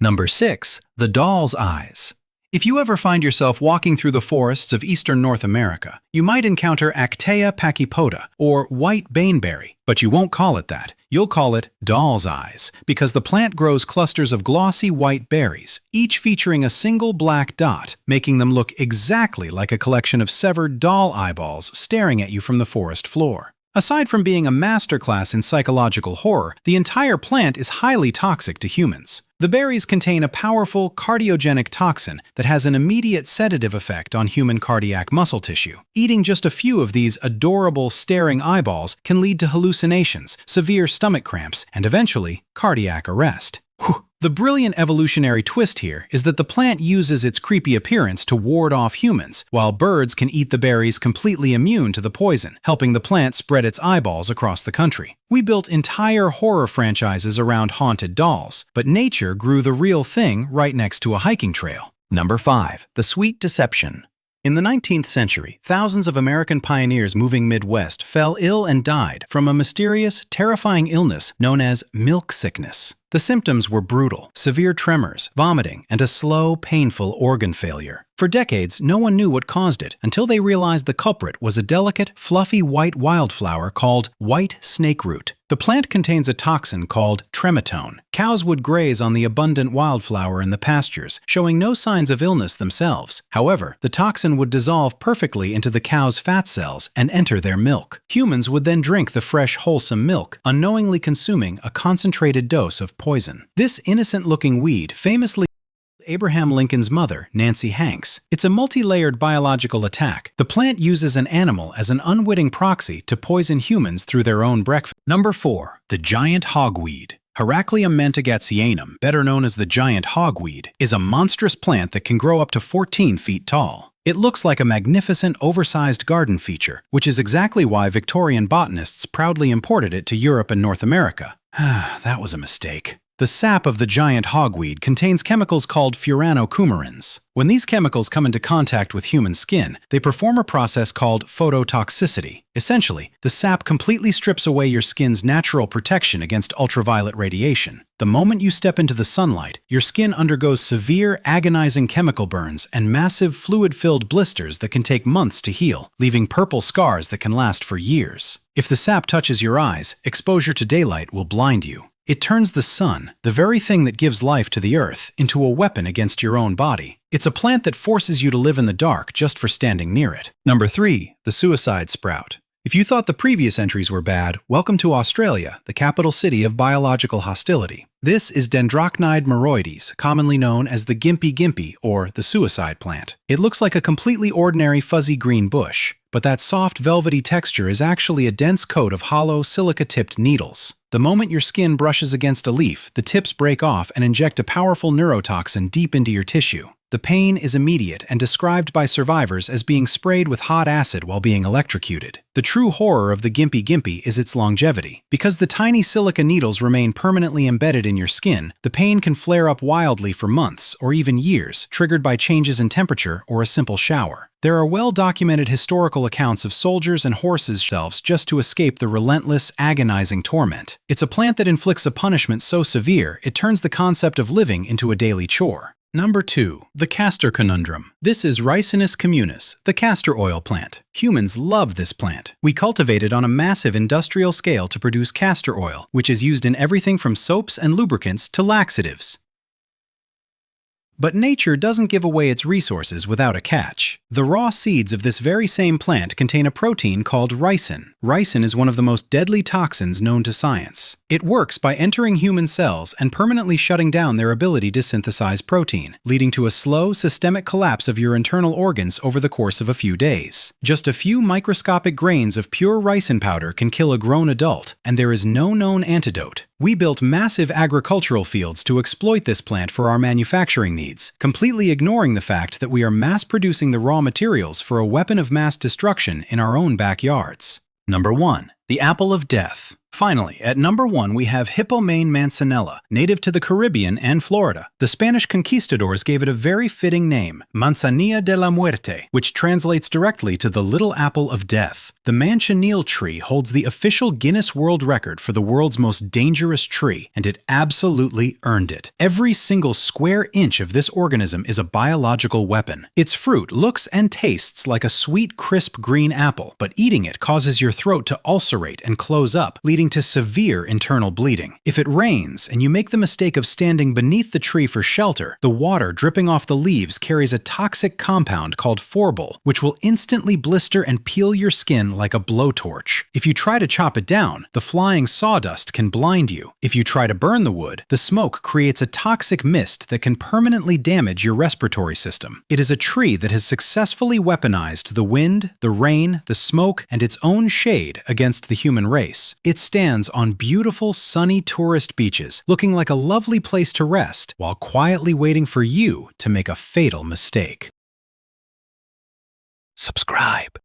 Number 6. The doll's eyes. If you ever find yourself walking through the forests of eastern North America, you might encounter Actaea pachypoda, or white baneberry, but you won't call it that. You'll call it doll's eyes, because the plant grows clusters of glossy white berries, each featuring a single black dot, making them look exactly like a collection of severed doll eyeballs staring at you from the forest floor. Aside from being a masterclass in psychological horror, the entire plant is highly toxic to humans. The berries contain a powerful cardiogenic toxin that has an immediate sedative effect on human cardiac muscle tissue. Eating just a few of these adorable, staring eyeballs can lead to hallucinations, severe stomach cramps, and eventually, cardiac arrest. Whew. The brilliant evolutionary twist here is that the plant uses its creepy appearance to ward off humans, while birds can eat the berries completely immune to the poison, helping the plant spread its eyeballs across the country. We built entire horror franchises around haunted dolls, but nature grew the real thing right next to a hiking trail. Number 5. The sweet deception. In the 19th century, thousands of American pioneers moving Midwest fell ill and died from a mysterious, terrifying illness known as milk sickness. The symptoms were brutal, severe tremors, vomiting, and a slow, painful organ failure. For decades, no one knew what caused it until they realized the culprit was a delicate, fluffy white wildflower called white snakeroot. The plant contains a toxin called trematone. Cows would graze on the abundant wildflower in the pastures, showing no signs of illness themselves. However, the toxin would dissolve perfectly into the cow's fat cells and enter their milk. Humans would then drink the fresh, wholesome milk, unknowingly consuming a concentrated dose of poison. This innocent-looking weed famously Abraham Lincoln's mother, Nancy Hanks. It's a multi-layered biological attack. The plant uses an animal as an unwitting proxy to poison humans through their own breakfast. Number 4. The giant hogweed. Heracleum mantegazzianum, better known as the giant hogweed, is a monstrous plant that can grow up to 14 feet tall. It looks like a magnificent, oversized garden feature, which is exactly why Victorian botanists proudly imported it to Europe and North America. That was a mistake. The sap of the giant hogweed contains chemicals called furanocoumarins. When these chemicals come into contact with human skin, they perform a process called phototoxicity. Essentially, the sap completely strips away your skin's natural protection against ultraviolet radiation. The moment you step into the sunlight, your skin undergoes severe, agonizing chemical burns and massive fluid-filled blisters that can take months to heal, leaving purple scars that can last for years. If the sap touches your eyes, exposure to daylight will blind you. It turns the sun, the very thing that gives life to the earth, into a weapon against your own body. It's a plant that forces you to live in the dark just for standing near it. Number 3. The suicide sprout. If you thought the previous entries were bad, welcome to Australia, the capital city of biological hostility. This is Dendrocnide moroides, commonly known as the gimpy or the suicide plant. It looks like a completely ordinary fuzzy green bush, but that soft velvety texture is actually a dense coat of hollow silica-tipped needles. The moment your skin brushes against a leaf, the tips break off and inject a powerful neurotoxin deep into your tissue. The pain is immediate and described by survivors as being sprayed with hot acid while being electrocuted. The true horror of the gimpy is its longevity. Because the tiny silica needles remain permanently embedded in your skin, the pain can flare up wildly for months or even years, triggered by changes in temperature or a simple shower. There are well-documented historical accounts of soldiers and horses themselves just to escape the relentless, agonizing torment. It's a plant that inflicts a punishment so severe, it turns the concept of living into a daily chore. Number 2. The castor conundrum. This is Ricinus communis, the castor oil plant. Humans love this plant. We cultivate it on a massive industrial scale to produce castor oil, which is used in everything from soaps and lubricants to laxatives. But nature doesn't give away its resources without a catch. The raw seeds of this very same plant contain a protein called ricin. Ricin is one of the most deadly toxins known to science. It works by entering human cells and permanently shutting down their ability to synthesize protein, leading to a slow, systemic collapse of your internal organs over the course of a few days. Just a few microscopic grains of pure ricin powder can kill a grown adult, and there is no known antidote. We built massive agricultural fields to exploit this plant for our manufacturing needs, completely ignoring the fact that we are mass-producing the raw materials for a weapon of mass destruction in our own backyards. Number 1. The apple of death. Finally, at number 1 we have Hippomane manzanella, native to the Caribbean and Florida. The Spanish conquistadors gave it a very fitting name, Manzanilla de la Muerte, which translates directly to the little apple of death. The manchineel tree holds the official Guinness World Record for the world's most dangerous tree, and it absolutely earned it. Every single square inch of this organism is a biological weapon. Its fruit looks and tastes like a sweet, crisp green apple, but eating it causes your throat to ulcerate and close up, leading to severe internal bleeding. If it rains and you make the mistake of standing beneath the tree for shelter, the water dripping off the leaves carries a toxic compound called phorbol, which will instantly blister and peel your skin like a blowtorch. If you try to chop it down, the flying sawdust can blind you. If you try to burn the wood, the smoke creates a toxic mist that can permanently damage your respiratory system. It is a tree that has successfully weaponized the wind, the rain, the smoke, and its own shade against the human race. It stands on beautiful, sunny tourist beaches, looking like a lovely place to rest, while quietly waiting for you to make a fatal mistake. Subscribe.